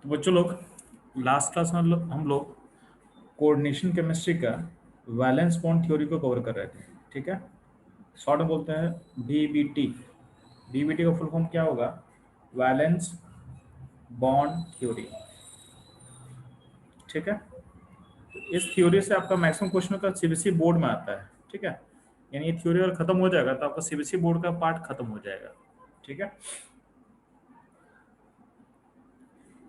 तो बच्चों लोग, लास्ट क्लास में हम लोग कोऑर्डिनेशन केमिस्ट्री का वैलेंस बॉन्ड थ्योरी को कवर कर रहे थे। ठीक है, शॉर्ट में बोलते हैं VBT। VBT का फुल फॉर्म क्या होगा? Valence bond theory. ठीक है, तो इस थ्योरी से आपका मैक्सिमम क्वेश्चन का सीबीएसई बोर्ड में आता है। ठीक है, यानी ये थ्योरी अगर खत्म हो जाएगा तो आपका सीबीएसई बोर्ड का पार्ट खत्म हो जाएगा। ठीक है,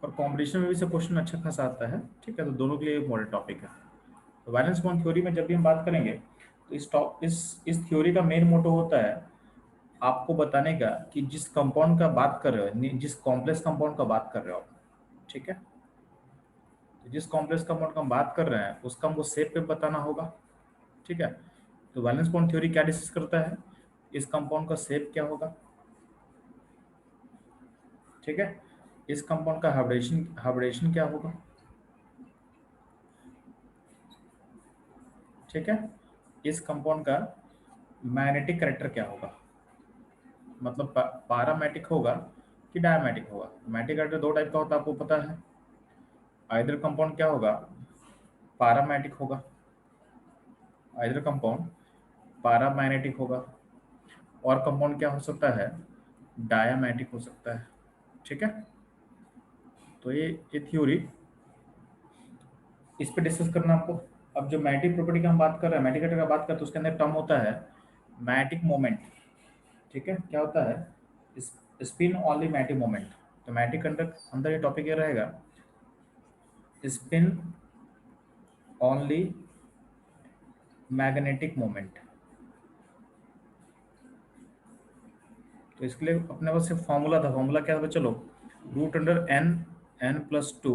और कॉम्पिटिशन में भी से क्वेश्चन अच्छा खासा आता है। ठीक है, तो दोनों के लिए इम्पोर्टेंट टॉपिक है। तो वैलेंस बॉन्ड थ्योरी में जब भी हम बात करेंगे तो इस थ्योरी का मेन मोटो होता है आपको बताने का कि जिस कंपाउंड का बात कर रहे हो, जिस कॉम्प्लेक्स कंपाउंड का बात कर रहे हो आप। ठीक है, तो जिस कॉम्प्लेक्स कंपाउंड का हम बात कर रहे हैं उसका हमको शेप पे बताना होगा। ठीक है, तो वैलेंस बॉन्ड थ्योरी क्या डिस्कस करता है? इस कंपाउंड का शेप क्या होगा। ठीक है, इस कंपाउंड का हाइब्रिडेशन क्या होगा। ठीक है, इस कंपाउंड का मैग्नेटिक कैरेक्टर क्या होगा, मतलब पारामैटिक होगा कि डायमैटिक होगा। मैटिक कैरेक्टर दो टाइप का होता है, आपको पता है। आइदर कंपाउंड क्या होगा, पारामैटिक होगा। आइदर कंपाउंड पारामैग्नेटिक होगा, और कंपाउंड क्या हो सकता है, डायमैटिक हो सकता है। ठीक है, तो ये थ्योरी इस पे डिस्कस करना आपको। अब जो मैटिक प्रॉपर्टी का हम बात कर रहे हैं, मैटिक कैरेक्टर का बात करते हैं, तो उसके अंदर टर्म होता है मैटिक मोमेंट। ठीक है, क्या होता है, स्पिन ओनली मैटिक मोमेंट। तो मैटिक के अंदर अंदर ये टॉपिक ये रहेगा, स्पिन ओनली मैग्नेटिक मोमेंट। तो इसके लिए अपने पास सिर्फ फॉर्मूला था। फॉर्मूला क्या था, चलो, √n n+2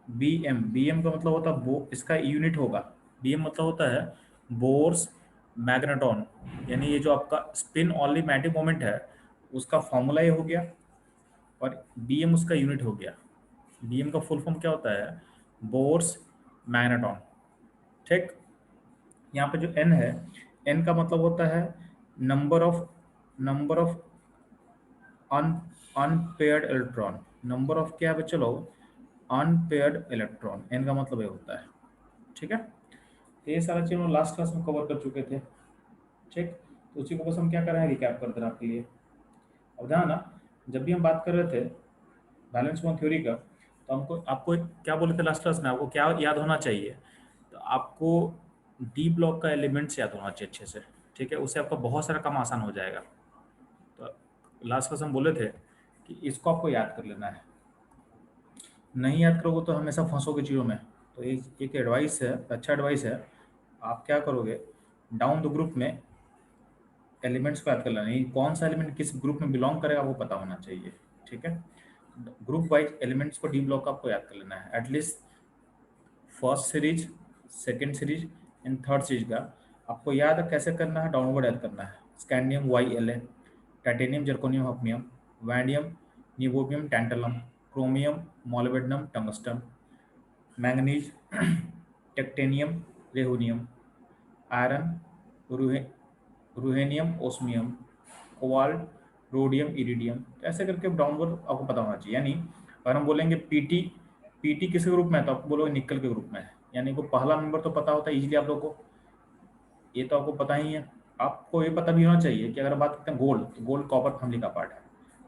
bm का मतलब होता है इसका यूनिट होगा। bm मतलब होता है बोर्स मैग्नेटॉन, यानी ये जो आपका स्पिन ओनली मैग्नेटिक मोमेंट है उसका फॉर्मूला ये हो गया, और bm उसका यूनिट हो गया। bm का फुल फॉर्म क्या होता है, बोर्स मैग्नेटॉन। ठीक, यहाँ पे जो n है, n का मतलब होता है number of an unpaired electron. Number of क्या है चलो, अनपेयर्ड इलेक्ट्रॉन, n का मतलब ये होता है। ठीक है, तो ये सारा चीज हम लास्ट क्लास में कवर कर चुके थे। ठीक, तो उसी को बस हम क्या कर रहे हैं, रिकैप कर दे रहे हैं आपके लिए। अब ध्यान ना, जब भी हम बात कर रहे थे बैलेंस बॉन्ड थ्योरी का, तो हमको आपको क्या बोले थे लास्ट क्लास में, आपको क्या याद होना चाहिए, तो आपको डी ब्लॉक का एलिमेंट्स याद होना चाहिए अच्छे से। ठीक है, उससे आपका बहुत सारा काम आसान हो जाएगा। तो लास्ट क्लास हम बोले थे कि इसको आपको याद कर लेना है, नहीं याद करोगे तो हमेशा फंसोगे चीज़ों में। तो एक एडवाइस है, अच्छा एडवाइस है, आप क्या करोगे, डाउन द ग्रुप में एलिमेंट्स को याद कर लेना, ये कौन सा एलिमेंट किस ग्रुप में बिलोंग करेगा वो पता होना चाहिए। ठीक है, ग्रुप वाइज एलिमेंट्स को डी ब्लॉक आपको याद कर लेना है, at least first series, second series and third series का आपको याद है। कैसे करना है, डाउनवर्ड याद करना है। Scandium YLA, titanium zirconium hafnium, vanadium niobium tantalum, chromium molybdenum tungsten, manganese technetium rhenium, iron रूहे ruthenium osmium, cobalt rhodium iridium. ऐसे करके डाउनवर्ड आपको पता होना चाहिए। यानी अगर हम बोलेंगे पीटी किस ग्रुप में है, तो आपको बोलोगे निकल के ग्रुप में है। यानी को पहला नंबर तो पता होता है इजीली आप लोग को, ये तो आपको पता ही है। आपको ये पता भी होना चाहिए कि अगर बात करते हैं गोल्ड, तो गोल्ड कॉपर फैमिली का पार्ट है,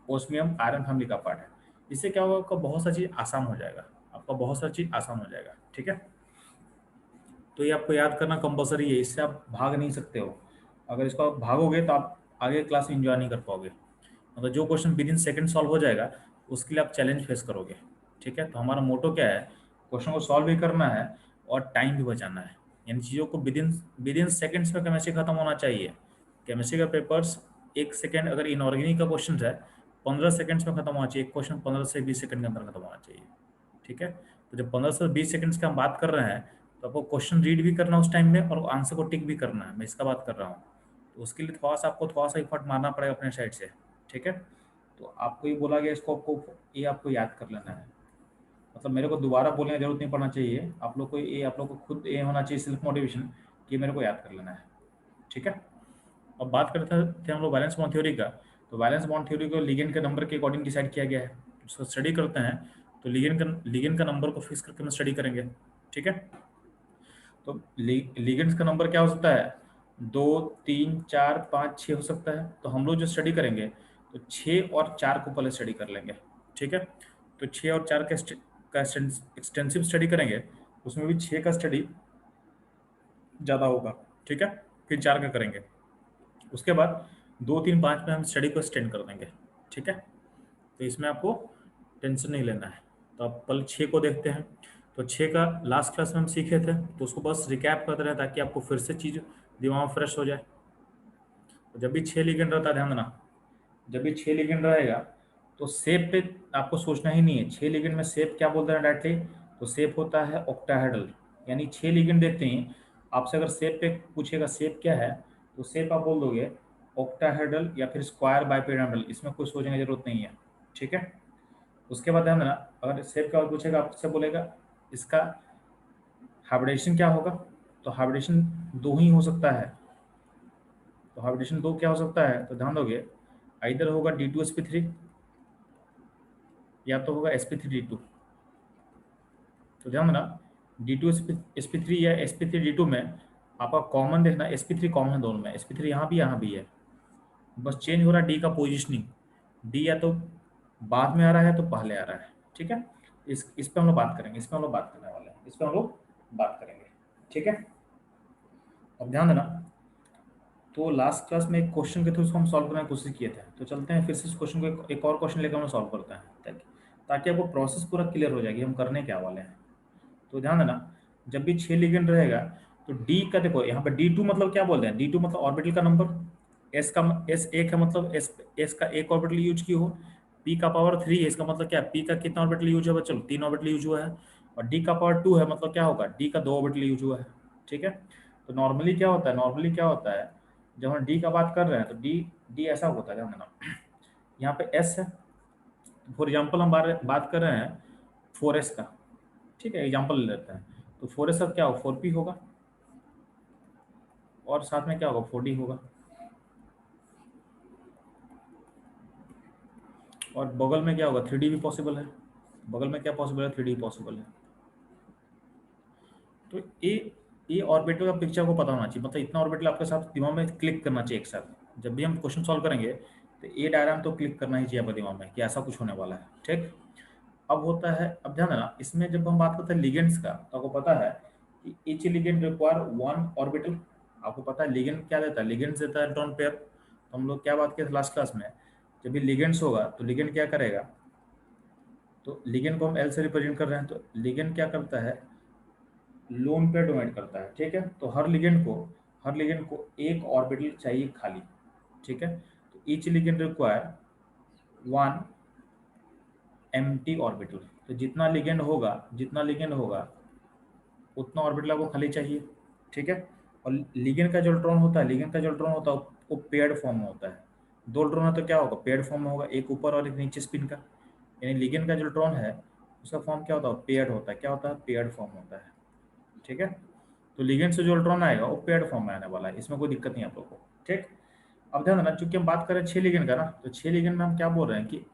ओस्मियम आयरन फैमिली का पार्ट है। इससे क्या होगा, आपका बहुत सा चीज़ आसान हो जाएगा, आपका बहुत सारी चीज़ आसान हो जाएगा। ठीक है, तो ये आपको याद करना कंपलसरी है, इससे आप भाग नहीं सकते हो। अगर इसको आप भागोगे तो आप आगे क्लास में इंजॉय नहीं कर पाओगे। मतलब जो question with in second solve हो जाएगा उसके लिए आप चैलेंज फेस करोगे। ठीक है, तो हमारा मोटो क्या है, क्वेश्चन को सॉल्व भी करना है और टाइम भी बचाना है। यानी चीज़ों को विद इन सेकेंड्स में केमिस्ट्री खत्म होना चाहिए। केमिस्ट्री का पेपर्स 1 सेकेंड, अगर इनऑर्गेनिक का क्वेश्चन है 15 सेकेंड्स में खत्म होना चाहिए, एक क्वेश्चन 15 से 20 सेकेंड के अंदर खत्म होना चाहिए। ठीक है, तो जब 15 से 20 सेकेंड्स का हम बात कर रहे हैं तो आपको क्वेश्चन रीड भी करना है उस टाइम में और आंसर को टिक भी करना है, मैं इसका बात कर रहा हूँ। तो उसके लिए थोड़ा सा इफर्ट मारना पड़ेगा अपने साइड से। ठीक है, तो आपको ये बोला गया, इसको आपको ये आपको याद कर लेना है। मतलब मेरे को दोबारा बोलने की जरूरत नहीं पड़ना चाहिए, आप लोग को ये, आप लोग को खुद ये होना चाहिए सेल्फ मोटिवेशन कि मेरे को याद कर लेना है। ठीक है, अब बात करते थे हम लोग वैलेंस बॉन्ड थ्योरी का। तो वैलेंस बॉन्ड थ्योरी को लिगेंड के नंबर के अकॉर्डिंग डिसाइड किया गया है। स्टडी करते हैं तो लिगेंड का नंबर को फिक्स करके हम स्टडी करेंगे, ठीक है। तो लिगेंड्स का नंबर क्या हो सकता है, 2, 3, 4, 5, 6 हो सकता है। तो हम लोग जो स्टडी करेंगे तो 6 और 4 को पहले स्टडी कर लेंगे, ठीक है। तो 6 और 4 का एक्सटेंसिव स्टडी करेंगे, उसमें भी 6 का स्टडी ज़्यादा होगा, ठीक है। फिर 4 का करेंगे, उसके बाद 2, 3, 5 में हम स्टडी को एक्सटेंड कर देंगे, ठीक है। तो इसमें आपको टेंशन नहीं लेना है। तो आप पहले 6 को देखते हैं। तो 6 का लास्ट क्लास में हम सीखे थे, तो उसको बस रिकैप करते रहे ताकि आपको फिर से चीज़ दिमाग में फ्रेश हो जाए। तो जब भी 6 लिगेंड रहता है, ध्यान देना, जब भी 6 लिगेंड रहेगा तो सेप पे आपको सोचना ही नहीं है। 6 लिगेंड में सेप क्या बोलते हैं डायरेक्टली, तो सेप होता है ऑक्टाहेड्रल। यानी 6 लिगेंड देखते हैं, आपसे अगर सेप पे पूछेगा सेप क्या है, तो सेप आप बोल दोगे ऑक्टाहेड्रल या फिर स्क्वायर बाइपिरामिडल, इसमें कोई सोचने की जरूरत नहीं है, ठीक है। उसके बाद ध्यान देना, अगर सेप का और पूछेगा, आपसे बोलेगा इसका हाइब्रिडेशन क्या होगा, तो हाइब्रिडेशन दो ही हो सकता है। तो हाइब्रिडेशन दो क्या हो सकता है, तो ध्यान दोगे, इधर होगा D2sp3 या तो होगा sp3d2। तो ध्यान देना, D2sp3 या sp3d2 में आपका कॉमन देखना, sp3 कॉमन है दोनों में, sp3 यहाँ भी है, बस चेंज हो रहा है डी का पोजिशनिंग। डी या तो बाद में आ रहा है तो पहले आ रहा है, ठीक है। इस पे हम लोग बात करेंगे, इस पे हम लोग बात करने वाले हैं, इस पे हम लोग बात करेंगे, ठीक है। अब ध्यान देना, तो लास्ट क्लास में एक क्वेश्चन के थ्रू उसको हम सॉल्व करने की कोशिश किए थे, तो चलते हैं फिर से इस क्वेश्चन को एक और क्वेश्चन लेकर हम सॉल्व करते हैं, ताकि ताकि आपको प्रोसेस पूरा क्लियर हो जाएगी हम करने क्या वाले हैं। तो ध्यान देना, जब भी 6 लिगेंड रहेगा तो डी का देखो, यहाँ पे D2 मतलब क्या बोलते हैं, D2 मतलब ऑर्बिटल का नंबर, एस एक है मतलब एस का एक ऑर्बिटल यूज की हो, पी का पावर 3 है, इसका मतलब क्या, पी का कितना ऑर्बिटल यूज हुआ, चलो 3 ऑर्बिटल यूज हुआ है। और डी का पावर 2 है, मतलब क्या होगा, डी का 2 ऑर्बिटल यूज हुआ है, ठीक है। तो नॉर्मली क्या होता है, जब हम डी का बात कर रहे हैं तो डी डी ऐसा होता है, ध्यान देना, यहाँ पे एस है। फॉर एग्जाम्पल हम बात कर रहे हैं 4s का, ठीक है, एग्जाम्पल ले लेते हैं। तो 4s का क्या होगा, 4p होगा, और साथ में क्या होगा, 4d होगा, और बगल में क्या होगा, 3d भी पॉसिबल है। बगल में क्या पॉसिबल है, 3d पॉसिबल है। तो ये ऑर्बिटल का पिक्चर को पता होना चाहिए, मतलब इतना ऑर्बिटल आपके साथ दिमाग में क्लिक करना चाहिए एक साथ। जब भी हम क्वेश्चन सॉल्व करेंगे तो ये डायग्राम तो क्लिक करना ही चाहिए आपके दिमाग में कि ऐसा कुछ होने वाला है, ठीक। अब होता है, अब ध्यान देना, इसमें जब हम बात करते हैं लिगेंड्स का, तो आपको पता है कि each ligand require one orbital. आपको पता है लिगेंड क्या देता है, लिगेंड्स देता है इलेक्ट्रॉन पेयर। तो हम लोग क्या बात किए थे लास्ट क्लास में, जब भी लिगेंड्स होगा तो लिगेंड क्या करेगा, तो लिगेंड को हम एल से रिप्रेजेंट कर रहे हैं, तो लिगेंड क्या करता है, लोन पेयर डोनेट करता है, ठीक है। तो हर लिगेंड को एक ऑर्बिटल चाहिए खाली, ठीक है। तो each ligand require one empty orbital. तो जितना लिगेंड होगा उतना ऑर्बिटल आपको खाली चाहिए, ठीक है। और लिगेंड का जो इलेक्ट्रॉन होता है, वो पेयर्ड फॉर्म में होता है। दो इलेक्ट्रॉन है तो क्या होगा, पेयर्ड फॉर्म में होगा, एक ऊपर और एक नीचे स्पिन का। यानी लिगेंड का जो इलेक्ट्रॉन है उसका फॉर्म क्या होता है, पेयर्ड होता है। क्या होता है, पेयर्ड फॉर्म होता है, ठीक है। तो लिगेंड से जो इलेक्ट्रॉन आएगा वो पेयर्ड फॉर्म में आने वाला है, इसमें कोई दिक्कत नहीं आप लोग को, ठीक। अब ध्यान देना, चूंकि हम बात करें 6 लिगेंड का ना, तो 6 लिगेंड में हम क्या बोल रहे हैं कि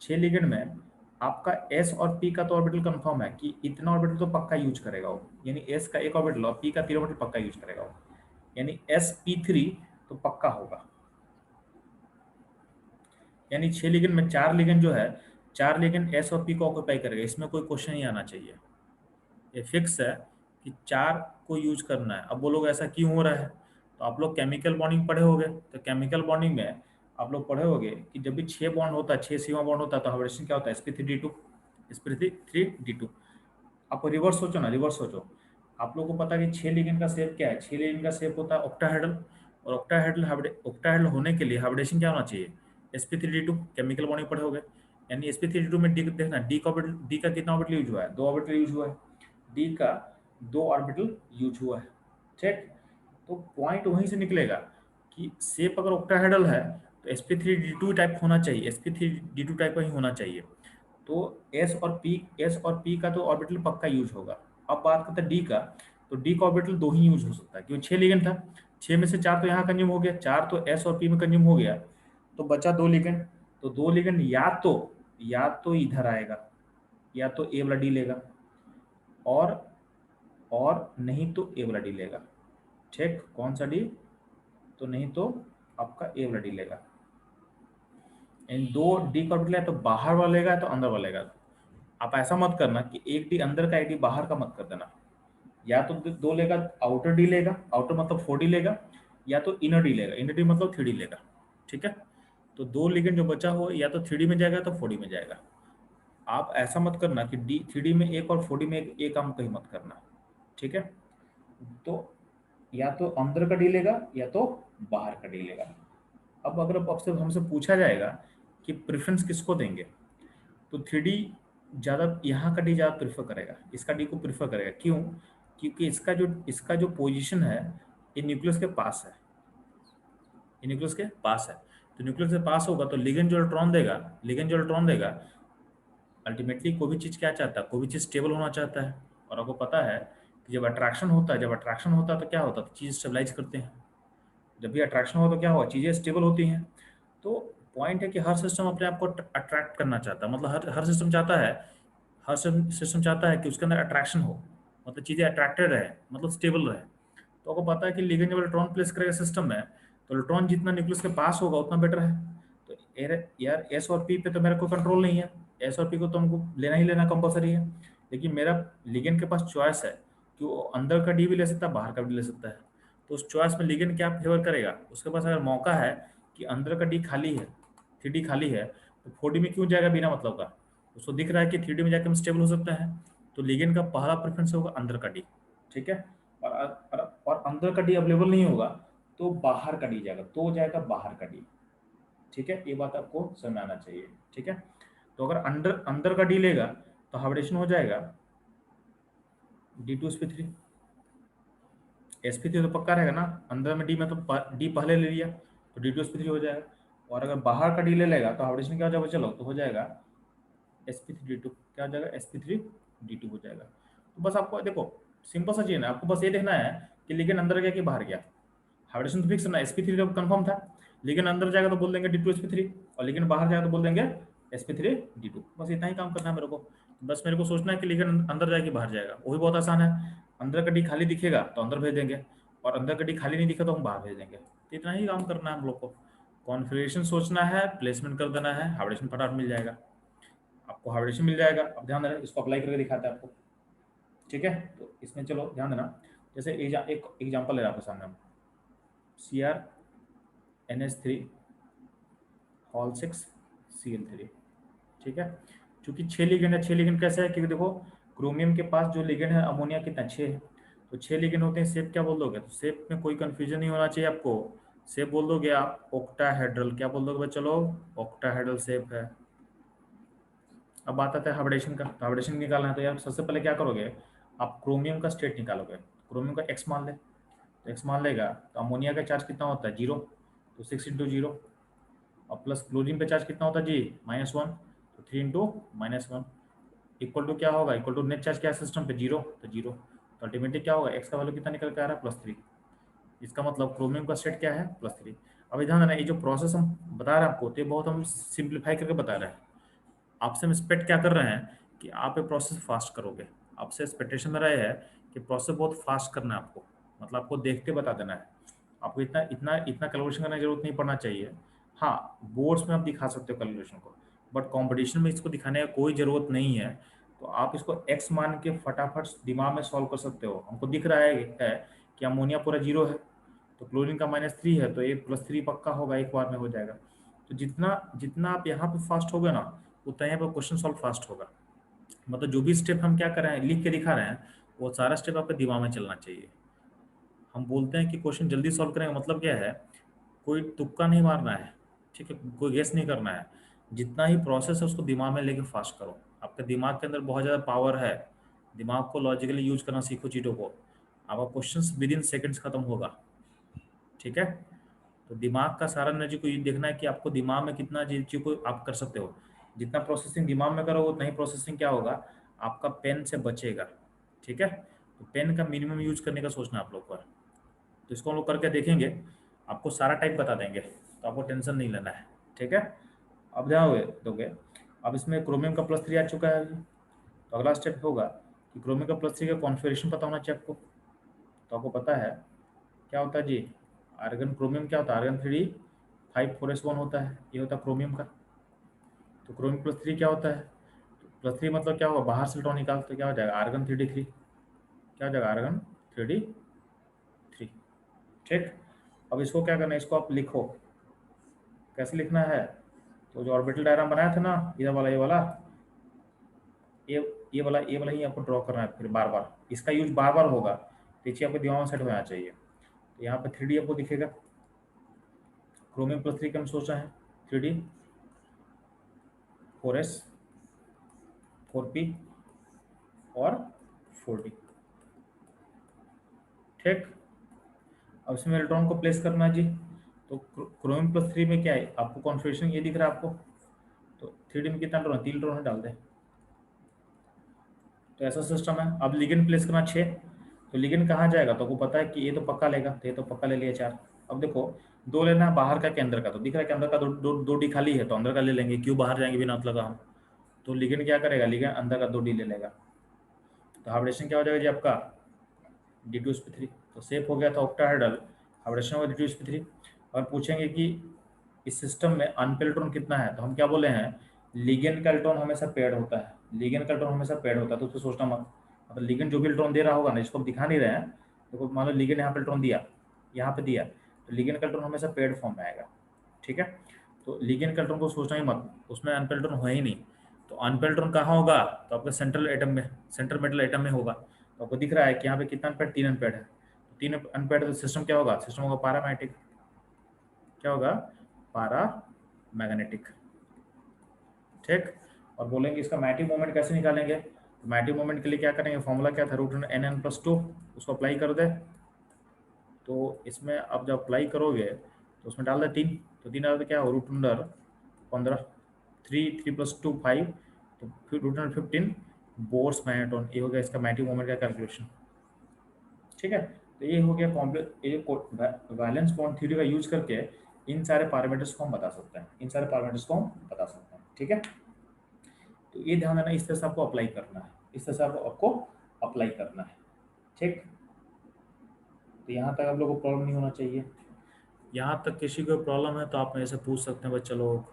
6 लिगेंड में आपका एस और पी का तो ऑर्बिटल कंफर्म है कि इतना ऑर्बिटल तो पक्का यूज करेगा वो, यानी एस का एक ऑर्बिटल और पी का 3 ऑर्बिटल पक्का यूज करेगा वो, यानी sp3 तो पक्का होगा। यानी 6 लिगेंड में 4 लिगेंड जो है, 4 लिगेंड एस और पी को ऑक्यूपाई करेगा, इसमें कोई क्वेश्चन नहीं आना चाहिए। ये फिक्स है कि 4 को यूज करना है। अब बोलोगे ऐसा क्यों हो रहा है, तो आप लोग केमिकल बॉन्डिंग पढ़े होगे, तो केमिकल बॉन्डिंग में आप लोग पढ़े होगे कि जब भी 6 बॉन्ड होता है, 6 सीमा बॉन्ड होता है, तो हाइब्रिडेशन क्या होता है, sp3d2, sp3d2। आप रिवर्स सोचो ना, रिवर्स सोचो। आप लोगों को पता है कि 6 लिगेंड का शेप क्या है, 6 लिगेंड का शेप होता है ऑक्टाहेड्रल, और ऑक्टाहेड्रल होने के लिए हाइब्रिडेशन क्या होना चाहिए, sp3d2। केमिकल बॉन्डिंग पढ़े होगे, यानी sp3d2 में डी देखना, डी का कितना ऑर्बिटल यूज हुआ है, 2 ऑर्बिटल यूज हुआ है, डी का 2 ऑर्बिटल यूज हुआ है, ठीक। तो पॉइंट वहीं से निकलेगा कि शेप अगर ऑक्टाहेड्रल है तो sp3d2 टाइप होना चाहिए, sp3d2 टाइप का ही होना चाहिए। तो एस और पी का तो ऑर्बिटल पक्का यूज होगा। अब बात करते हैं डी का, तो डी का ऑर्बिटल 2 ही यूज हो सकता है, क्योंकि 6 लिगेंड था, 6 में से 4 तो यहाँ कंज्यूम हो गया, 4 तो एस और पी में कंज्यूम हो गया, तो बचा 2 लिगेंड। तो 2 लिगेंड या तो इधर आएगा, या तो ए वाला डी लेगा, और नहीं तो ए वाला डी लेगा। ठीक, कौन सा डी? तो नहीं तो आपका ए वाला डी लेगा। इन दो डी का ऑर्बिटल है तो बाहर वाला लेगा तो अंदर वाला लेगा। आप ऐसा मत करना कि एक डी अंदर का एक डी बाहर का मत कर देना। या तो दो लेगा, आउटर डी लेगा, आउटर मतलब 4D लेगा, या तो इनर डी लेगा, इनर डी मतलब 3D लेगा। ठीक है, तो दो लिगेंड जो बचा हो या तो 3D में जाएगा तो 4D में जाएगा। आप ऐसा मत करना कि डी 3D में एक और 4D में एक काम कहीं मत करना। ठीक है, तो या तो अंदर का डी लेगा या तो बाहर का डी लेगा। अब अगर आपसे हमसे पूछा जाएगा कि प्रेफरेंस किसको देंगे, तो 3D ज़्यादा, यहाँ का डी ज़्यादा प्रेफर करेगा, इसका डी को प्रेफर करेगा। क्यों? क्योंकि इसका जो पोजीशन है ये न्यूक्लियस के पास है, ये न्यूक्लियस के पास है। तो न्यूक्लियस के पास होगा तो लिगेंड जो इलेक्ट्रॉन देगा, लिगेंड जो इलेक्ट्रॉन देगा, अल्टीमेटली कोई भी चीज़ क्या चाहता है, कोई भी चीज़ स्टेबल होना चाहता है। और आपको पता है कि जब अट्रैक्शन होता है, तो क्या होता है, तो चीज़ स्टेबलाइज करते हैं। जब भी अट्रैक्शन हो तो क्या हुआ, चीज़ें स्टेबल होती हैं। तो पॉइंट है कि हर सिस्टम अपने आप को अट्रैक्ट करना चाहता है, मतलब हर सिस्टम चाहता है, हर सिस्टम चाहता है कि उसके अंदर अट्रैक्शन हो, मतलब चीज़ें अट्रैक्टेड रहे, मतलब स्टेबल रहे। तो आपको पता है कि लिगेंड जब इलेक्ट्रॉन प्लेस करेगा सिस्टम में, तो इलेक्ट्रॉन जितना न्यूक्लियस के पास होगा उतना बेटर है। तो यार एस और पी पे तो मेरा कोई कंट्रोल नहीं है, एस और पी को तो हमको लेना ही लेना कंपलसरी है। लेकिन मेरा लिगेंड के पास चॉइस है कि वो अंदर का डी भी ले सकता है, बाहर का भी ले सकता है। तो उस चॉइस में लिगेंड क्या फेवर करेगा, उसके पास अगर मौका है कि अंदर का डी खाली है, 3D खाली है, तो 4D में क्यों जाएगा बिना मतलब का। उसको दिख रहा है कि 3D में जाकर हम स्टेबल हो सकता है, तो लिगेंड का पहला प्रेफरेंस होगा अंदर का डी। ठीक है, और अंदर का डी अवेलेबल नहीं होगा तो बाहर का डी जाएगा, तो जाएगा बाहर का डी। ठीक है, ये बात आपको समझ में आना चाहिए। ठीक है, तो अगर अंदर अंदर का डी लेगा तो हाइब्रिडेशन हो जाएगा D2sp3। sp3 तो पक्का रहेगा ना, अंदर में डी में तो डी पहले ले लिया तो D2sp3 हो जाएगा। और अगर बाहर का डी ले लेगा तो हाइब्रिडेशन क्या हो जाएगा, चलो तो हो जाएगा sp3d2। क्या हो जाएगा, sp3d2 हो जाएगा। तो बस आपको देखो, सिंपल सा चीज है, आपको बस ये देखना है कि लिगेंड अंदर गया कि बाहर गया। हाइब्रिडेशन तो फिक्स है ना, sp3 जब कंफर्म था, लिगेंड अंदर जाएगा तो बोल देंगे D2sp3, और लिगेंड बाहर जाएगा तो बोल देंगे sp3d2। बस इतना ही काम करना है मेरे को। बस मेरे को सोचना है कि लिगेंड अंदर जाए कि बाहर जाएगा, वही बहुत आसान है। अंदर का डी खाली दिखेगा तो अंदर भेज देंगे, और अंदर का डी खाली नहीं दिखा तो हम बाहर भेज देंगे। तो इतना ही काम करना है हम लोग को। कॉन्फ़िगरेशन सोचना है, प्लेसमेंट कर देना है, हाइब्रिडेशन फटाफट मिल जाएगा, आपको हाइब्रिडेशन मिल जाएगा। अब ध्यान देना, इसको अप्लाई करके दिखाता है आपको। ठीक है, तो इसमें चलो ध्यान देना, जैसे एक एग्जांपल ले आपके सामने हम, CrNH3 हॉल 6Cl3। ठीक है, चूंकि 6 लिगेंड है, 6 लिगेंड कैसे है कि देखो, क्रोमियम के पास जो लिगेंड है अमोनिया कितना 6 है, तो 6 लिगेंड होते हैं। शेप क्या बोल दोगे, तो शेप में कोई कंफ्यूजन नहीं होना चाहिए आपको। शेप बोल दोगे आप ऑक्टाहेड्रल, क्या बोल दोगे भाई, चलो ऑक्टाहेड्रल शेप है। अब बात आता है हाइब्रिडेशन का, तो हाइब्रिडेशन निकालना है तो यार सबसे पहले क्या करोगे, आप क्रोमियम का स्टेट निकालोगे। क्रोमियम का एक्स मान ले, तो एक्स मान लेगा तो अमोनिया का चार्ज कितना होता है 0, तो 6 × 0। और प्लस क्लोरीन पे चार्ज कितना होता है जी -1, तो 3 × -1 इक्वल टू क्या होगा, इक्वल टू नेट चार्ज क्या है सिस्टम पे 0, तो 0। तो अल्टीमेटली क्या होगा, एक्स का वैल्यू कितना निकल के आ रहा है +3। इसका मतलब क्रोमियम का स्टेट क्या है +3। अब ध्यान देना, ये जो प्रोसेस हम बता रहे हैं आपको, तो ये बहुत हम सिंप्लीफाई करके बता रहे हैं। आपसे हम एक्सपेक्ट क्या कर रहे हैं कि आप ये प्रोसेस फास्ट करोगे। आपसे एक्सपेक्टेशन मेरा ये है कि प्रोसेस बहुत फास्ट करना है आपको, मतलब आपको देखते बता देना है। आपको इतना इतना इतना कैलकुलेशन करने की जरूरत नहीं पड़ना चाहिए। हाँ, बोर्ड्स में आप दिखा सकते हो कैलकुलेशन को, बट कॉम्पिटिशन में इसको दिखाने का कोई ज़रूरत नहीं है। तो आप इसको एक्स मान के फटाफट दिमाग में सॉल्व कर सकते हो। हमको दिख रहा है कि अमोनिया पूरा 0 है, तो क्लोरीन का -3 है, तो ये +3 पक्का होगा, एक बार में हो जाएगा। तो जितना जितना आप यहाँ पे फास्ट होगा ना, उतना यहाँ पर क्वेश्चन सॉल्व फास्ट होगा। मतलब जो भी स्टेप हम क्या कर रहे हैं, लिख के दिखा रहे हैं, वो सारा स्टेप आपके दिमाग में चलना चाहिए। हम बोलते हैं कि क्वेश्चन जल्दी सॉल्व करेंगे, मतलब क्या है, कोई तुक्का नहीं मारना है। ठीक है, कोई गेस नहीं करना है। जितना ही प्रोसेस है उसको दिमाग में लेके फास्ट करो। आपके दिमाग के अंदर बहुत ज़्यादा पावर है, दिमाग को लॉजिकली यूज करना सीखो चीज़ों को। आपका क्वेश्चन विद इन सेकेंड्स खत्म होगा। ठीक है, तो दिमाग का सारा एनर्जी को ये देखना है कि आपको दिमाग में कितना चीज को आप कर सकते हो। जितना प्रोसेसिंग दिमाग में करोगे उतना ही प्रोसेसिंग क्या होगा, आपका पेन से बचेगा। ठीक है, तो पेन का मिनिमम यूज करने का सोचना आप लोग पर। तो इसको हम लोग करके देखेंगे, आपको सारा टाइप बता देंगे, तो आपको टेंशन नहीं लेना है। ठीक है, अब ध्यान दोगे अब इसमें क्रोमियम का +3 आ चुका है अभी, तो अगला स्टेप होगा कि क्रोमियम का +3 का कॉन्फ़िगरेशन पता होना चाहिए आपको। तो आपको पता है क्या होता है जी, आर्गन क्रोमियम क्या होता है, आर्गन 3D 5 4s1 होता है, ये होता है क्रोमियम का। तो क्रोमियम +3 क्या होता है, +3 मतलब क्या होगा, बाहर से इलेक्ट्रॉन निकाल तो क्या हो जाएगा, आर्गन 3D3, क्या हो जाएगा, आर्गन 3D3। ठीक, अब इसको क्या करना है, इसको आप लिखो, कैसे लिखना है, तो जो ऑर्बिटल डायग्राम बनाया था ना, ये ये वाला ही आपको ड्रॉ करना है, फिर बार बार इसका यूज बार बार होगा, तो ये आपके दिमाग में सेट होना चाहिए। तो यहाँ पे 3D आपको दिखेगा, क्रोमियम +3 का हम सोच रहे हैं, 3D 4s 4p और 4d। ठीक, अब इसमें इलेक्ट्रॉन को प्लेस करना है जी। तो क्रोमियम +3 में क्या है, आपको कॉन्फ़िगरेशन ये दिख रहा है आपको, तो 3D में कितना इलेक्ट्रॉन है, 3 इलेक्ट्रॉन डाल दें। तो ऐसा सिस्टम है। अब लिगेंड प्लेस करना 6, तो लिगेंड कहाँ जाएगा, तो आपको पता है कि ये तो पक्का लेगा, तो ये तो पक्का ले लिया 4। अब देखो, 2 लेना है बाहर का के अंदर का, तो दिख रहा है कि अंदर का दो डी खाली है, तो अंदर का ले लेंगे, क्यों बाहर जाएंगे बिना मतलब हम। तो लिगेंड क्या करेगा, लिगेंड अंदर का 2 डी ले लेगा, तो हाइब्रिडेशन क्या हो जाएगा जी आपका, D2sp3। तो सेफ हो गया था ऑक्टाहेड्रल, हाइब्रिडेशन होगा D2sp3। और पूछेंगे कि इस सिस्टम में अनपेड इलेक्ट्रॉन कितना है, तो हम क्या बोले हैं, लिगेंड का इलेक्ट्रॉन हमेशा पेड होता है, लिगेंड का इलेक्ट्रॉन हमेशा पेड होता है, तो उसको सोचना मत। मतलब लिगेंड जो भी इलेक्ट्रॉन दे रहा होगा ना, इसको हम दिखा नहीं रहे हैं, देखो मान लो लिगेंड यहाँ पे इलेक्ट्रॉन दिया, यहाँ पे दिया, तो लिगेंड का इलेक्ट्रॉन हमेशा पेड फॉर्म में आएगा। ठीक है, तो लिगेंड का इलेक्ट्रॉन को सोचना ही मत, उसमें अनपेड इलेक्ट्रॉन हो ही नहीं। तो अनपेड इलेक्ट्रॉन कहाँ होगा, तो आपके सेंट्रल एटम में, सेंट्रल मेटल एटम में होगा। तो आपको दिख रहा है कि यहाँ पे कितना अनपेड, 3 अनपेड है, तो 3 अनपेड, तो सिस्टम क्या होगा, सिस्टम होगा पैरामैग्नेटिक, क्या होगा, पारा मैग्नेटिक। ठीक, और बोलेंगे इसका मैटिक मोमेंट कैसे निकालेंगे, तो मैटिक मोमेंट के लिए क्या करेंगे, फॉर्मूला क्या था, √NN+2, उसको अप्लाई कर दे। तो इसमें अब जब अप्लाई करोगे तो उसमें डाल दे 3, तो 3 डाल दे क्या हो, √15, 3 3 + 2 5, तो फिर √15 बोर्स मैग्नेट्रॉन, ये हो गया इसका मैटिक मोमेंट का कैलकुलेशन। ठीक है, तो ये हो गया कॉम्प्लेक्स, ये वैलेंस बॉन्ड थ्योरी का यूज करके इन सारे पैरामीटर्स को हम बता सकते हैं, इन सारे पैरामीटर्स को हम बता सकते हैं। ठीक है, तो ये ध्यान देना, इस तरह से आपको अप्लाई करना है, इस तरह से आपको अप्लाई करना है। ठीक, तो यहाँ तक आप लोगों को प्रॉब्लम नहीं होना चाहिए। यहाँ तक किसी को प्रॉब्लम है तो आप मेरे से पूछ सकते हैं बच्चे लोग।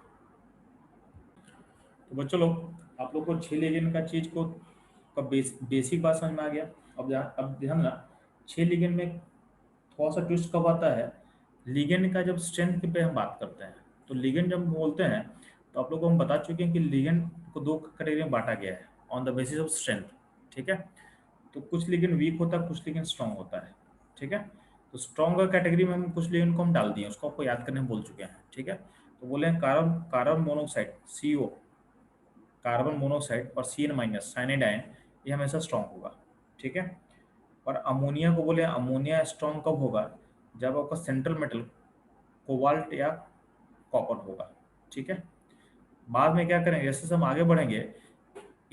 तो बच्चों लोग, आप लोग को 6 लिगेंड का चीज़ को का बेसिक बात समझ में आ गया। अब ध्यान ना, 6 लिगेंड में थोड़ा सा ट्विस्ट कब आता है, लिगेंड का जब स्ट्रेंथ पे हम बात करते हैं, तो लिगेंड जब बोलते हैं, तो आप लोग को हम बता चुके हैं कि लिगेंड को 2 कैटेगरी में बांटा गया है on the basis of strength. ठीक है, तो कुछ लिगेंड वीक होता है, कुछ लिगेंड स्ट्रांग होता है। ठीक है, तो स्ट्रॉन्गर कैटेगरी में हम कुछ लिगेंड को हम डाल दिए, उसको आपको याद करने में बोल चुके हैं। ठीक है, तो बोले हैं carbon carbon monoxide CO, carbon monoxide और CN- साइनाइडाइन, ये हमेशा स्ट्रांग होगा। ठीक है, और अमोनिया को बोले, अमोनिया स्ट्रांग कब होगा, जब आपका सेंट्रल मेटल कोबाल्ट या कॉपर होगा। ठीक है, बाद में क्या करेंगे, जैसे जैसे हम आगे बढ़ेंगे,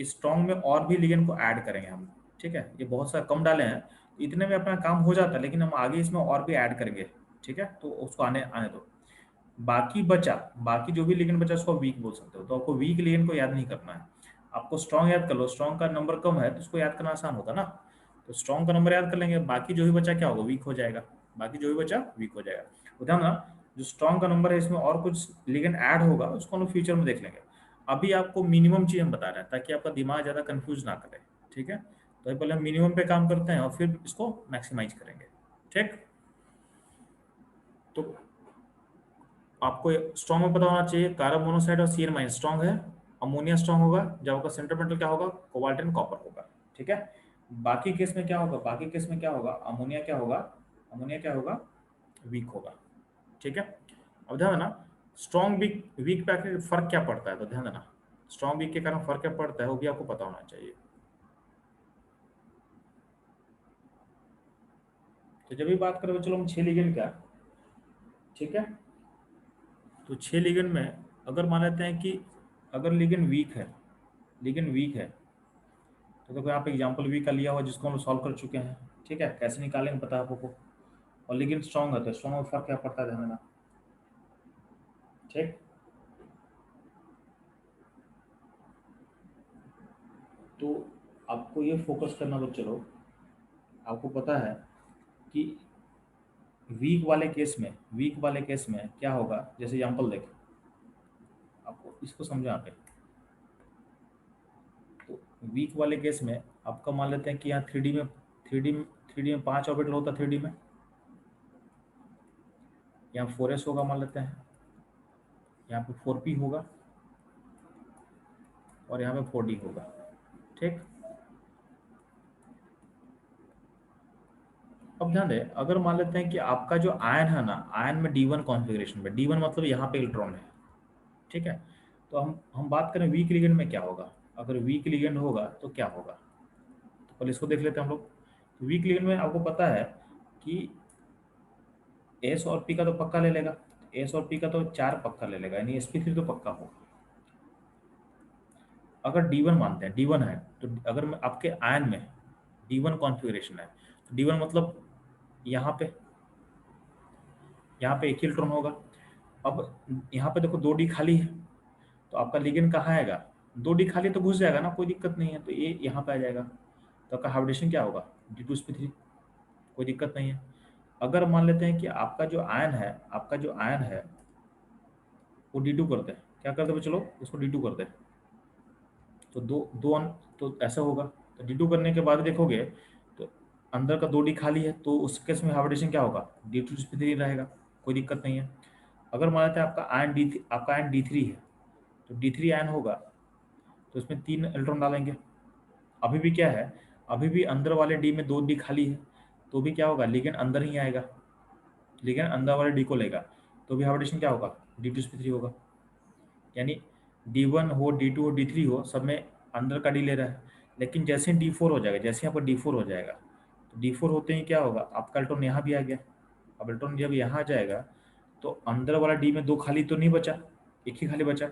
स्ट्रांग में और भी लिगेंड को ऐड करेंगे हम। ठीक है, ये बहुत सारा कम डाले हैं, तो इतने में अपना काम हो जाता है, लेकिन हम आगे इसमें और भी ऐड करेंगे। ठीक है, तो उसको आने आने दो। बाकी बचा, बाकी जो भी लिगेंड बचा उसको वीक बोल सकते हो, तो आपको वीक लिगेंड को याद नहीं करना है, आपको स्ट्रांग याद कर लो, स्ट्रांग का नंबर कम है तो उसको याद करना आसान होगा ना, तो स्ट्रांग का नंबर याद कर लेंगे, बाकी जो भी बचा क्या होगा, वीक हो जाएगा, बाकी जो भी बचा वीक हो जाएगा। तो ध्यान ना, जो स्ट्रांग का नंबर है इसमें और कुछ लिगेंड ऐड होगा, उसको हम फ्यूचर में देख लेंगे। अभी आपको मिनिमम चीज हम बता रहे हैं ताकि आपका दिमाग ज़्यादा कंफ्यूज ना करे। ठीक है, तो पहले हम मिनिमम पे काम करते हैं और फिर इसको मैक्सिमाइज करेंगे। ठीक, तो आपको स्ट्रॉन्ग में पता होना चाहिए, कार्बन मोनोऑक्साइड और CN- स्ट्रॉन्ग है, अमोनिया स्ट्रॉन्ग होगा, जब आपका सेंट्रल मेटल क्या होगा, कोबाल्ट एंड कॉपर होगा। ठीक है, बाकी केस में क्या होगा, बाकी केस में क्या होगा, अमोनिया क्या होगा, अमोनिया क्या होगा, वीक होगा। ठीक है, अब ध्यान देना, स्ट्रॉन्ग वीक वीक पे आके फर्क क्या पड़ता है, तो ध्यान देना, स्ट्रॉन्ग वीक के कारण फर्क क्या पड़ता है वो भी आपको पता होना चाहिए। तो जब भी बात करें चलो हम 6 लिगेंड का, ठीक है, तो 6 लिगेंड में अगर मान लेते हैं कि अगर लिगेंड वीक है, लिगेंड वीक है, तो देखो यहाँ पे एग्जाम्पल वी का लिया हुआ जिसको हम सॉल्व कर चुके हैं। ठीक है, कैसे निकालेंगे पता है आपको, और लेकिन स्ट्रॉन्ग है तो स्ट्रॉन्ग में फर्क क्या पड़ता है, ध्यान देना। ठीक, तो आपको ये फोकस करना बच्चे लोग, आपको पता है कि वीक वाले केस में क्या होगा। जैसे एग्जाम्पल देखें, आपको इसको समझा यहाँ पे। तो वीक वाले केस में आपका मान लेते हैं कि यहाँ थ्री डी में 5 ऑर्बिटल होता है। थ्री डी में यहाँ 4s होगा मान लेते हैं, यहाँ पे 4p होगा और यहाँ पे 4d होगा। ठीक, अब ध्यान दें, अगर मान लेते हैं कि आपका जो आयन है ना, आयन में D1 कॉन्फ़िगरेशन में, D1 मतलब यहाँ पे इलेक्ट्रॉन है। ठीक है, तो हम बात करें वीक लिगेंड में क्या होगा। अगर वीक लिगेंड होगा तो क्या होगा, तो पहले इसको देख लेते हैं हम लोग। वीक लिगेंड में आपको पता है कि एस और पी का तो पक्का ले लेगा, एस और पी का तो 4 पक्का ले लेगा, यानी sp3 तो पक्का होगा। अगर D1 मानते हैं, D1 है, तो अगर आपके आयन में D1 कॉन्फ़िगरेशन है, तो D1 मतलब यहाँ पे एक ही इलेक्ट्रॉन होगा। अब यहाँ पे देखो 2d खाली है, तो आपका लिगेंड कहाँ आएगा, 2d खाली तो घुस जाएगा ना, कोई दिक्कत नहीं है, तो ये यहाँ पे आ जाएगा। तो आपका हाइब्रिडेशन क्या होगा, D2sp3, कोई दिक्कत नहीं है। अगर मान लेते हैं कि आपका जो आयन है वो D2 करते हैं, क्या करते हैं चलो उसको D2 करते हैं, तो तो ऐसा होगा। तो D2 करने के बाद देखोगे तो अंदर का 2d खाली है, तो उस केस में हाइब्रिडेशन क्या होगा, D2sp3 रहेगा, कोई दिक्कत नहीं है। अगर मान लेते हैं आपका आयन D3 है, तो D3 आयन होगा, तो इसमें 3 इलेक्ट्रॉन डालेंगे। अभी भी क्या है, अभी भी अंदर वाले डी में 2d खाली है, तो भी क्या होगा, लिगेंड अंदर ही आएगा, लिगेंड अंदर वाले डी को लेगा, तो भी हाइब्रिडेशन क्या होगा, D2sp3 होगा। यानी D1 हो, D2 हो, D3 हो, सब में अंदर का डी ले रहा है। लेकिन जैसे ही D4 हो जाएगा, जैसे यहाँ पर D4 हो जाएगा, तो D4 होते ही क्या होगा, आपका इलेक्ट्रॉन यहाँ भी आ गया। अब इलेक्ट्रॉन जब यहाँ आ जाएगा, तो अंदर वाला डी में 2 खाली तो नहीं बचा, एक ही खाली बचा।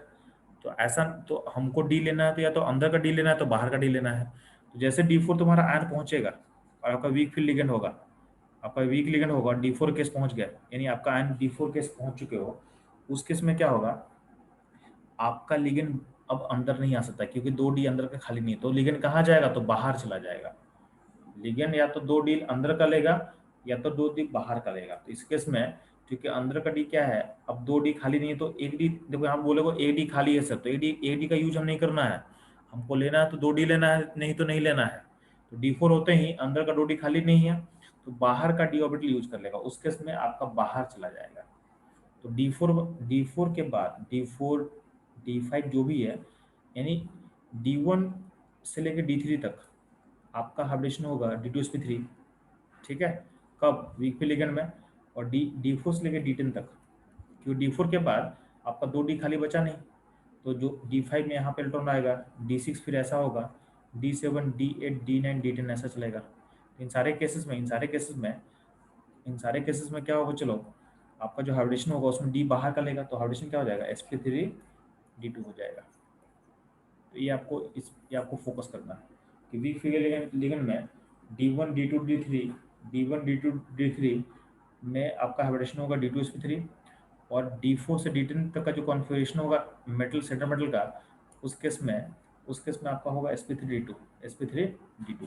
तो ऐसा, तो हमको डी लेना है, तो या तो अंदर का डी लेना है, तो बाहर का डी लेना है। तो जैसे D4 तुम्हारा आयन पहुंचेगा और आपका वीक फील्ड लिगेंड होगा, D4 केस पहुंच गया, यानी आपका आयन D4 केस पहुंच चुके हो, उस केस में क्या होगा, आपका लिगेंड अब अंदर नहीं आ सकता, क्योंकि 2d अंदर का खाली नहीं है, तो लिगेंड कहाँ जाएगा, तो बाहर चला जाएगा। लिगेंड या तो 2d अंदर का लेगा या तो 2d बाहर का लेगा। तो इस केस में क्योंकि अंदर का डी क्या है, अब 2d खाली नहीं है, तो एक डी, देखो यहाँ बोलोगे एक डी खाली है सर, तो एक डी का यूज हम नहीं करना है, हमको लेना है तो 2d लेना है, नहीं तो नहीं लेना है। तो D4 होते ही अंदर का 2d खाली नहीं है, तो बाहर का डी ऑर्बिटल यूज कर लेगा, उस केस में आपका बाहर चला जाएगा। तो डी फोर के बाद D5 जो भी है, यानी D1 से लेकर D3 तक आपका हाइब्रिडेशन होगा D2sp3। ठीक है, कब, वीक पे लिगेंड में। और D4 से लेकर D10 तक, क्योंकि D4 के बाद आपका 2d खाली बचा नहीं, तो जो D5 में यहाँ पे इलेक्ट्रॉन आएगा, D6 फिर ऐसा होगा, D7 D8 D9 D10 ऐसा चलेगा। इन सारे केसेस में क्या होगा, चलो आपका जो हाइब्रिडेशन होगा उसमें डी बाहर का लेगा, तो हाइब्रिडेशन क्या हो जाएगा, sp3 D2 हो जाएगा। तो ये आपको फोकस करना है कि वीक फिगर लिगेंड में D1 D2 D3 में आपका हाइब्रिडेशन होगा D2sp3, और D4 से D10 तक का जो कॉन्फ़िगरेशन होगा मेटल, सेंटर मेटल का, उस केस में आपका होगा sp3D2।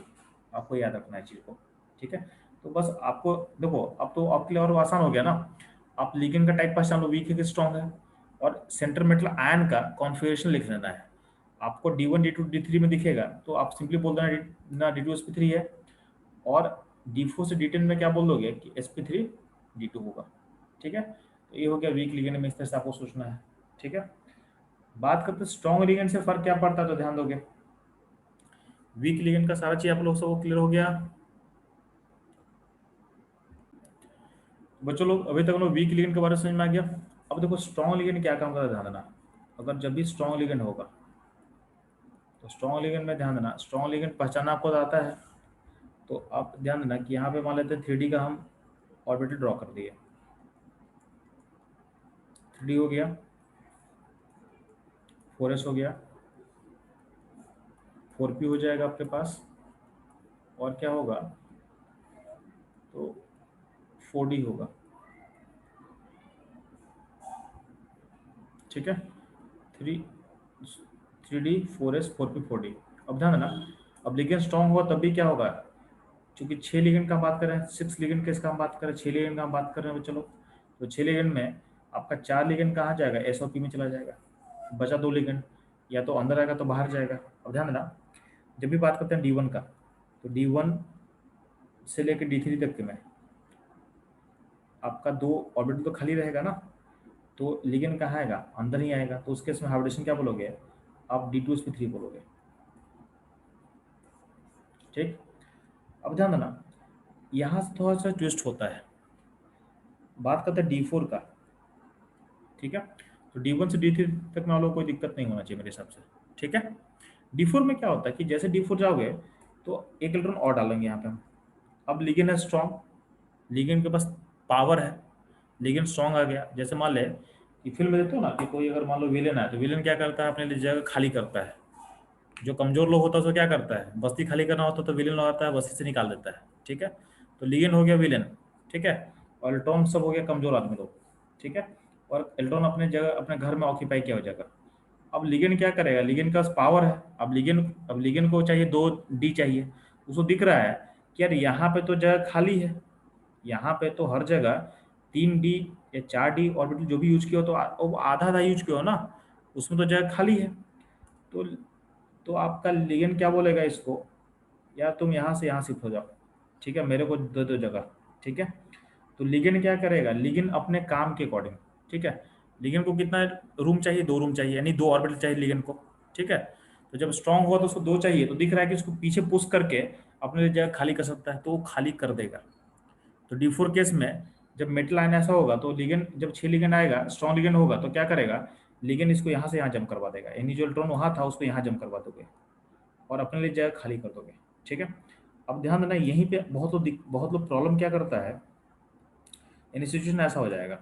आपको याद रखना है चीज़ को। ठीक है, तो बस आपको देखो, अब तो आपके लिए और आसान हो गया ना। आप लिगेंड का टाइप पहचान लो, वीक है कि स्ट्रॉन्ग है, और सेंटर मेटल आयन का कॉन्फ़िगरेशन लिख लेना है। आपको D1 D2 D3 में दिखेगा, तो आप सिंपली बोल देना ना D2sp3 है, और D4 से D10 में क्या बोल दोगे कि sp3D2 होगा। ठीक है, तो ये हो गया वीक लिगेंड में, इस तरह से आपको सोचना है। ठीक है, बात करते हैं स्ट्रॉन्ग लिगेंड से फर्क क्या पड़ता है, तो ध्यान दोगे, वीक लिगेंड का सारा चीज आप लोग सबको क्लियर हो गया। बच्चों लोग अभी तक हम लोग वीक लिगेंड के बारे में समझ में आ गया। अब देखो स्ट्रॉन्ग लिगेंड क्या काम करता है, ध्यान देना। अगर जब भी स्ट्रॉन्ग लिगेंड होगा, तो स्ट्रॉन्ग लिगेंड में ध्यान देना, स्ट्रॉन्ग लिगेंड पहचाना आपको आता है, तो आप ध्यान देना कि यहाँ पे मान लेते हैं 3D का हम ऑर्बिटल ड्रॉ कर दिए, 3D हो गया, 4s हो गया, 4p हो जाएगा आपके पास, और क्या होगा, तो 4d होगा। ठीक है, three 3D 4s 4p 4d। अब ध्यान देना, अब लिगेंड स्ट्रांग हुआ तब भी क्या होगा, क्योंकि 6 लिगेंड का हम बात कर रहे हैं, 6 लिगेंड किसका हम बात कर रहे हैं, 6 लिगेंड का हम बात कर रहे हैं चलो। तो 6 लिगेंड में आपका 4 लिगेंड कहाँ जाएगा, एसओपी में चला जाएगा, बचा 2 लिगेंड, या तो अंदर आएगा तो बाहर जाएगा। अब ध्यान देना, जब भी बात करते हैं D1 का, तो D1 से लेकर D3 तक के में आपका 2 ऑर्बिटल तो खाली रहेगा ना, तो लिगेंड कहाँ आएगा, अंदर ही आएगा, तो उस केस में हाइब्रिडेशन क्या बोलोगे आप, D2sp3 बोलोगे। ठीक, अब ध्यान देना, यहाँ से थोड़ा सा ट्विस्ट होता है, बात करते हैं D4 का। ठीक है, तो D1 से D3 तक में आप लोग कोई दिक्कत नहीं होना चाहिए मेरे हिसाब से। ठीक है, D4 में क्या होता है कि जैसे D4 जाओगे तो एक इलेक्ट्रॉन और डालेंगे यहाँ पे हम। अब लिगेंड है स्ट्रॉन्ग, लिगेंड के पास पावर है, लिगेंड स्ट्रॉन्ग आ गया। जैसे मान ले कि फिल्म में देखते हो ना कि कोई अगर मान लो विलेन है, तो विलेन क्या करता है, अपने लिए जगह खाली करता है। जो कमजोर लोग होता है उसको क्या करता है, बस्ती खाली करना होता है तो विलेन लगाता है, बस्ती से निकाल देता है। ठीक है, तो लिगेंड हो गया विलेन। ठीक है, और इलेक्ट्रॉन सब हो गया कमजोर आदमी लोग। ठीक है, और इलेक्ट्रॉन अपने जगह अपने घर में ऑक्यूपाई किया हो जाएगा। अब लिगेंड क्या करेगा, लिगेंड का पावर है, अब लिगेंड को चाहिए 2D चाहिए, उसको दिख रहा है कि यार यहाँ पे तो जगह खाली है, यहाँ पे तो हर जगह 3D या 4D ऑर्बिटल जो भी यूज किया हो तो वो आधा आधा यूज किया हो ना, उसमें तो जगह खाली है। तो आपका लिगेंड क्या बोलेगा इसको, यार तुम यहाँ से यहाँ शिफ्ट हो जाओ, ठीक है, मेरे को दे दो जगह। ठीक है, तो लिगेंड क्या करेगा, लिगेंड अपने काम के अकॉर्डिंग, ठीक है, लिगेंड को कितना रूम चाहिए, 2 रूम चाहिए, यानी 2 ऑर्बिटल चाहिए लिगेंड को। ठीक है, तो जब स्ट्रांग हुआ तो उसको 2 चाहिए, तो दिख रहा है कि उसको पीछे पुश करके अपने लिए जगह खाली कर सकता है, तो वो खाली कर देगा। तो D4 केस में जब मेटल आयन ऐसा होगा तो लिगेंड, जब 6 लिगेंड आएगा, स्ट्रॉन्ग लिगेंड होगा तो क्या करेगा, लिगेंड इसको यहाँ से यहाँ जम करवा देगा, यानी जो इलेक्ट्रॉन वहाँ था उसको यहाँ जम करवा दोगे और अपने लिए जगह खाली कर दोगे। ठीक है, अब ध्यान देना, यहीं पे बहुत लोग प्रॉब्लम क्या करता है, यानी सिचुएशन ऐसा हो जाएगा।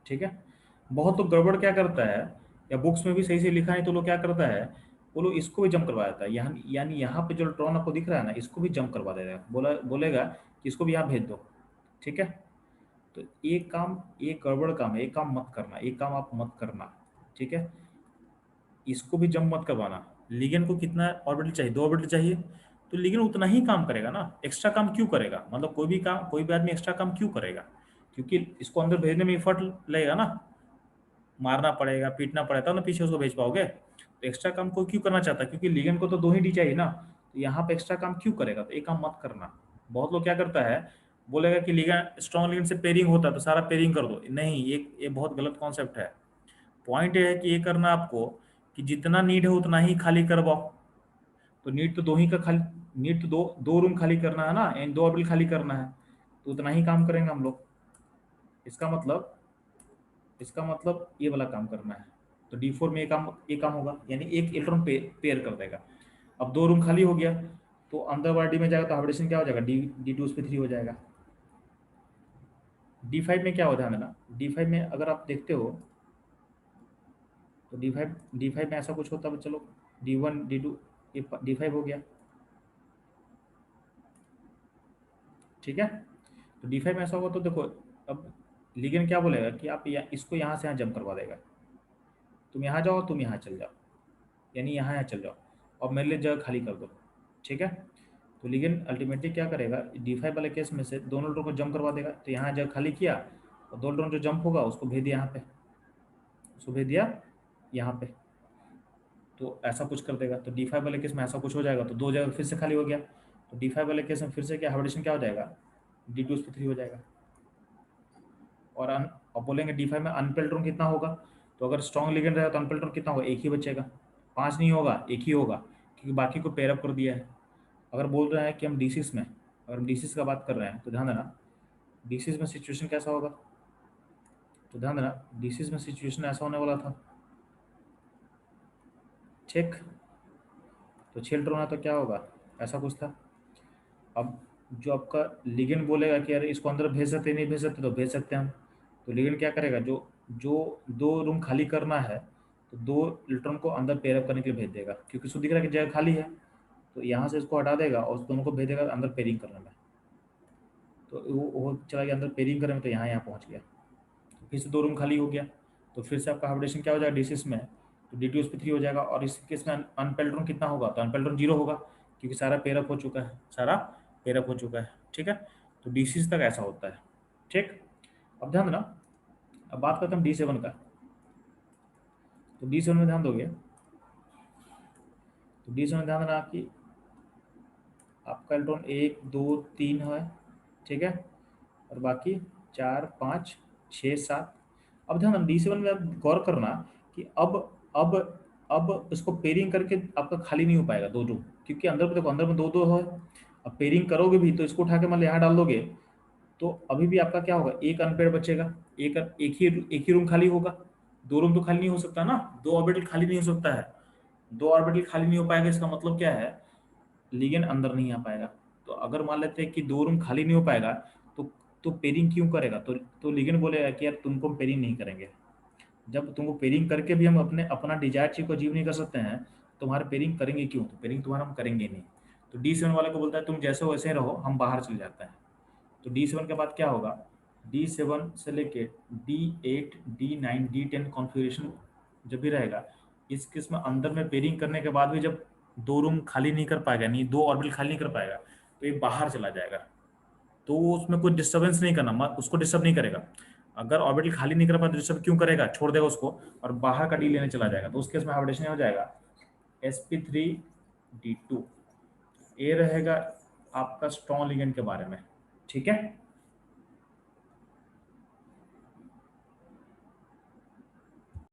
ठीक है, बहुत लोग गड़बड़ क्या करता है, या बुक्स में भी सही से लिखा है तो लोग क्या करता है, वो लोग इसको भी जंप करवा देता है, यहाँ यानी यहाँ पे जो इलेक्ट्रॉन आपको दिख रहा है ना, इसको भी जंप करवा देगा, बोलेगा कि इसको भी यहाँ भेज दो। ठीक है, तो एक काम, एक गड़बड़ काम है, एक काम मत करना, एक काम आप मत करना। ठीक है, इसको भी जंप मत करवाना। लिगेंड को कितना ऑर्बिटल चाहिए, 2 ऑर्बिटल चाहिए, तो लिगेंड उतना ही काम करेगा ना, एक्स्ट्रा काम क्यों करेगा, मतलब कोई भी आदमी एक्स्ट्रा काम क्यों करेगा, क्योंकि इसको अंदर भेजने में एफर्ट लगेगा ना, मारना पड़ेगा, पीटना पड़ेगा, तब ना पीछे उसको भेज पाओगे। तो एक्स्ट्रा काम को क्यों करना चाहता है, क्योंकि लिगेंड को तो 2 ही डी चाहिए ना, तो यहाँ पे एक्स्ट्रा काम क्यों करेगा, तो एक काम मत करना। बहुत लोग क्या करता है, बोलेगा कि लिगेंड, स्ट्रॉन्ग लिगेंड से पेयरिंग होता है तो सारा पेयरिंग कर दो, नहीं, ये बहुत गलत कॉन्सेप्ट है। पॉइंट ये है कि ये करना आपको कि जितना नीड है उतना ही खाली करवाओ। तो नीड तो 2 ही का खाली, नीड तो दो रूम खाली करना है ना, एंड 2 ऑर्बिटल खाली करना है, तो उतना ही काम करेंगे हम लोग। इसका मतलब इसका मतलब ये वाला काम करना है। तो D4 में एक काम होगा, यानी एक इलेक्ट्रॉन पेयर कर देगा। अब 2 रूम खाली हो गया, तो अंदर वाला डी में जाएगा तो हाइब्रिडेशन क्या हो जाएगा, D2 उस पर 3 हो जाएगा। D5 में क्या हो, ध्यान देना, D5 में अगर आप देखते हो तो डी फाइव में ऐसा कुछ होता है, चलो D1 D2 ये D5 हो गया। ठीक है, तो D5 में ऐसा होगा तो देखो, अब लिगेंड क्या बोलेगा कि आप इसको यहाँ से यहाँ जम करवा देगा, तुम यहाँ जाओ, तुम यहाँ चल जाओ, यानी यहाँ यहाँ चल जाओ और मेरे लिए जगह खाली कर दो। ठीक है, तो लिगेंड अल्टीमेटली क्या करेगा, D5 वाले केस में से दोनों इलेक्ट्रॉन को जंप करवा देगा, तो यहाँ जगह खाली किया और 2 इलेक्ट्रॉन जो जंप होगा उसको भेज दिया यहाँ पे, उसको भेज दिया यहाँ पे, तो ऐसा कुछ कर देगा। तो D5 वाले केस में ऐसा कुछ हो जाएगा, तो 2 जगह फिर से खाली हो गया, तो D5 वाले केस में फिर से क्या हाइब्रिडेशन क्या हो जाएगा, D2 उस पर 3 हो जाएगा। और अब बोलेंगे D5 में अनपेल्ड इलेक्ट्रॉन कितना होगा, तो अगर स्ट्रॉन्ग लिगेंड रहेगा तो अनपेल्ड इलेक्ट्रॉन कितना होगा, एक ही बचेगा, 5 नहीं होगा, एक ही होगा, क्योंकि बाकी को पेयर अप कर दिया है। अगर बोल रहे हैं कि हम D6 में, अगर हम D6 का बात कर रहे हैं तो ध्यान देना, D6 में सिचुएशन कैसा होगा, तो ध्यान देना D6 में सिचुएशन ऐसा होने वाला था। ठीक, तो 6 इलेक्ट्रॉन है तो क्या होगा, ऐसा कुछ था। अब जो आपका लिगेंड बोलेगा कि यार इसको अंदर भेज सकते नहीं भेज सकते, तो भेज सकते हैं हम। तो लिगेंड क्या करेगा, जो जो 2 रूम खाली करना है, तो 2 इलेक्ट्रॉन को अंदर पेयर अप करने के लिए भेज देगा, क्योंकि उसको दिख रहा है कि जगह खाली है, तो यहाँ से इसको हटा देगा और उस दोनों को भेज देगा अंदर पेयरिंग करने में। तो वो चला गया अंदर पेयरिंग करने में, तो यहाँ यहाँ पहुँच गया, फिर से 2 रूम खाली हो गया, तो फिर से आपका हाइब्रिडेशन क्या हो जाएगा D6 में, तो D2sp3 हो जाएगा। और इस केस में अनपेयर्ड इलेक्ट्रॉन कितना होगा, तो अनपेयर्ड इलेक्ट्रॉन 0 होगा क्योंकि सारा पेयर अप हो चुका है, सारा पेयर अप हो चुका है। ठीक है, तो D6 तक ऐसा होता है। ठीक, अब ध्यान देना, अब बात करते हैं D7 का। तो D7 में ध्यान दोगे तो D7 में ध्यान देना कि आपका इलेक्ट्रॉन 1 2 3 है। ठीक है, और बाकी 4 5 6 7। अब ध्यान D7 में आप गौर करना कि अब अब इसको पेयरिंग करके आपका खाली नहीं हो पाएगा दो दो, क्योंकि अंदर में देखो, अंदर में दो दो है। अब पेयरिंग करोगे भी तो इसको उठा के मान लो यहाँ डाल दोगे तो अभी भी आपका क्या होगा, एक अनपेयर बचेगा। एक ही रूम खाली होगा, दो रूम तो खाली नहीं हो सकता ना, दो ऑर्बिटल खाली नहीं हो सकता है। दो ऑर्बिटल खाली नहीं हो पाएगा, इसका मतलब क्या है, लिगेंड अंदर नहीं आ पाएगा। तो अगर मान लेते हैं कि दो रूम खाली नहीं हो पाएगा तो पेयरिंग क्यों करेगा, तो लिगेंड बोलेगा कि यार तुमको हम पेयरिंग नहीं करेंगे। जब तुमको पेयरिंग करके भी हम अपना डिजायर चीज को अचीव नहीं कर सकते हैं, तुम्हारे पेयरिंग करेंगे क्यों, तो पेयरिंग तुम्हारा हम करेंगे नहीं। तो D7 वाले को बोलता है तुम जैसे हो वैसे ही रहो, हम बाहर चले जाते हैं। तो D7 के बाद क्या होगा, D7 से लेके D8 D9 D10 कॉन्फ़िगरेशन जब भी रहेगा, इस केस में अंदर में पेयरिंग करने के बाद भी जब दो रूम खाली नहीं कर पाएगा, नहीं दो ऑर्बिटल खाली नहीं कर पाएगा, तो ये बाहर चला जाएगा। तो वो उसमें कोई डिस्टर्बेंस नहीं करना, उसको डिस्टर्ब नहीं करेगा। अगर ऑर्बिटल खाली नहीं कर पाए तो डिस्टर्ब क्यों करेगा, छोड़ देगा उसको और बाहर का डी लेने चला जाएगा। तो उस केस में हाइब्रिडेशन हो जाएगा sp3d2। ये रहेगा आपका स्ट्रॉन्ग लिगेंड के बारे में। ठीक है।